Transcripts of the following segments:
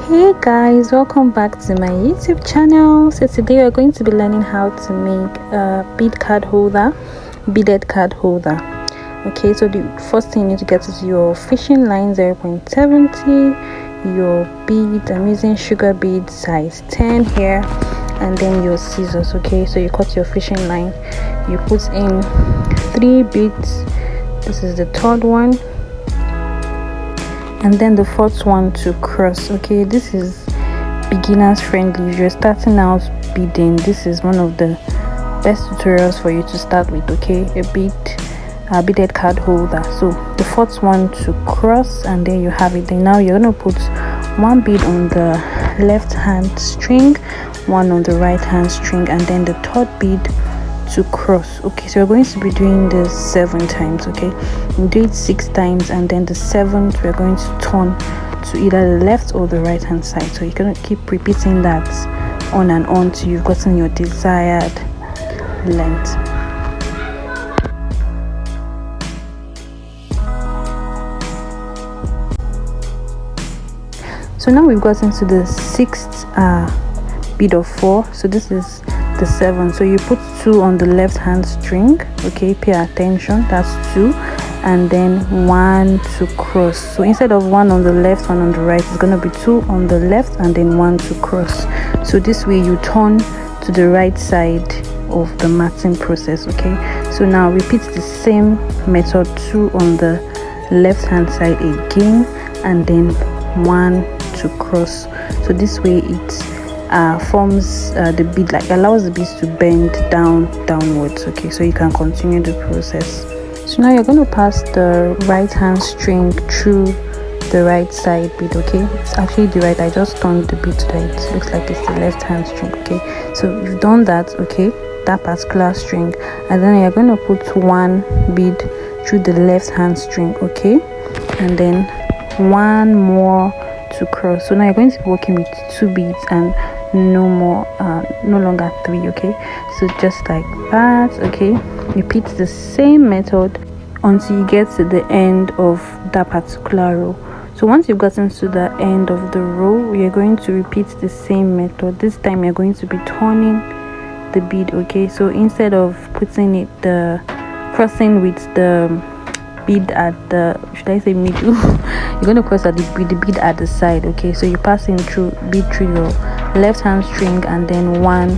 Hey guys, welcome back to my YouTube channel. So today we're going to be learning how to make a bead card holder, beaded card holder. Okay, so the first thing you need to get is your fishing line 0.70, your bead. I'm using sugar bead size 10 here, and then your scissors. Okay, so you cut your fishing line, you put in 3 beads. This is the third one, and then the fourth one to cross. Okay, this is beginners friendly. If you're starting out beading, this is one of the best tutorials for you to start with. Okay, a beaded card holder. So the fourth one to cross, and then you have it. Then now you're going to put 1 bead on the left hand string, 1 on the right hand string, and then the third bead to cross. Okay, so we're going to be doing this 7 times. Okay, we do it 6 times, and then the 7th we're going to turn to either the left or the right hand side. So you're going to keep repeating that on and on till you've gotten your desired length. So now we've gotten to the 6th bead of 4. So this is the 7. So you put 2 on the left hand string. Okay, pay attention, that's 2, and then 1 to cross. So instead of 1 on the left, 1 on the right, it's going to be 2 on the left and then 1 to cross. So this way you turn to the right side of the matting process. Okay, so now repeat the same method, 2 on the left hand side again, and then 1 to cross. So this way it forms the bead, like allows the beads to bend downwards. Okay, so you can continue the process. So now you're going to pass the right hand string through the right side bead. Okay, it's actually the right, I just turned the bead so that it looks like it's the left hand string. Okay, so you've done that. Okay, that particular string, and then you're going to put 1 bead through the left hand string. Okay, and then 1 more to cross. So now you're going to be working with 2 beads and no longer 3. Okay, so just like that. Okay, repeat the same method until you get to the end of that particular row. So once you've gotten to the end of the row, you're going to repeat the same method. This time you're going to be turning the bead. Okay, so instead of putting it crossing with the bead at the, should I say middle, you're going to cross at the bead at the side. Okay, so you pass in through your left hand string and then 1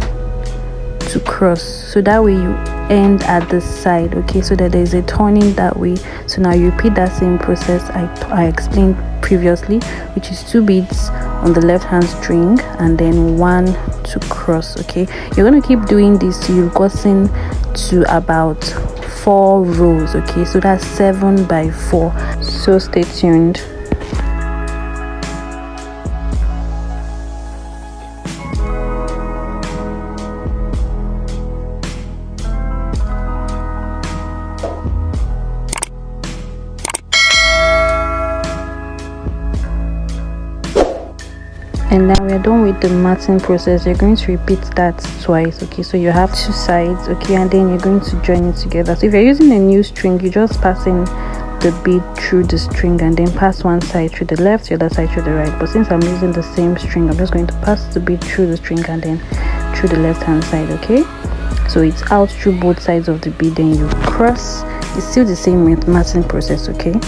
to cross, so that way you end at the side. Okay, so that there's a turning that way. So now you repeat that same process I explained previously, which is 2 beads on the left hand string and then 1 to cross. Okay, you're going to keep doing this till you've gotten to about 4 rows. Okay, so that's 7 by 4. So stay tuned. And now we're done with the matting process. You're going to repeat that twice. Okay, so you have 2 sides. Okay, and then you're going to join it together. So if you're using a new string, you just pass in the bead through the string and then pass one side through the left, the other side through the right. But since I'm using the same string, I'm just going to pass the bead through the string and then through the left hand side. Okay, so it's out through both sides of the bead, then you cross. It's still the same matting process. Okay,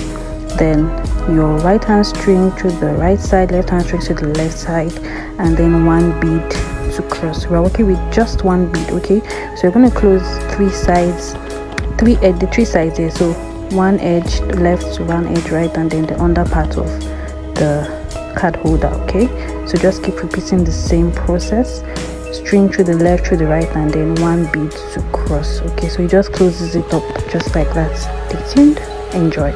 then your right hand string to the right side, left hand string to the left side, and then 1 bead to cross. We're working with just 1 bead. Okay, so you're going to close 3 sides, the 3 sides here. So 1 edge left, 1 edge right, and then the under part of the card holder. Okay, so just keep repeating the same process, string through the left, through the right, and then 1 bead to cross. Okay, so you just closes it up just like that. Stay tuned, enjoy.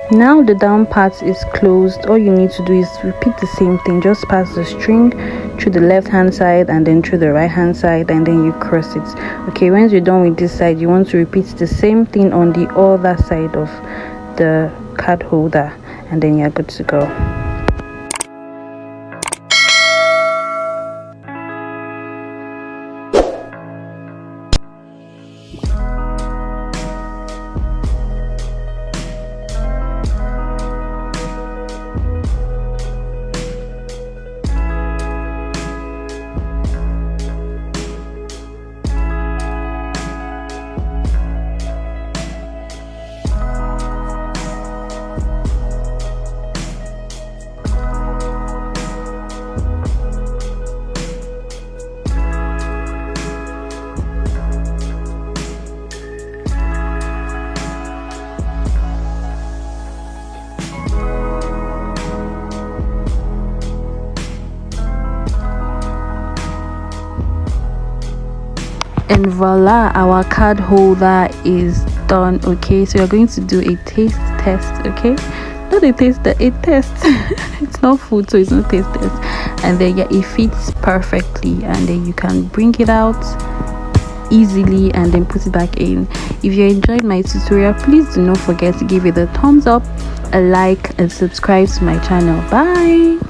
Now the down part is closed. All you need to do is repeat the same thing. Just pass the string through the left hand side and then through the right hand side, and then you cross it. Okay, once you're done with this side, you want to repeat the same thing on the other side of the card holder, and then you're good to go. And voila, our card holder is done. Okay, so you're going to do a taste test. Okay, not a taste, a test. It's not food, so it's not taste test. And then yeah, it fits perfectly, and then you can bring it out easily and then put it back in. If you enjoyed my tutorial, please do not forget to give it a thumbs up, a like, and subscribe to my channel. Bye.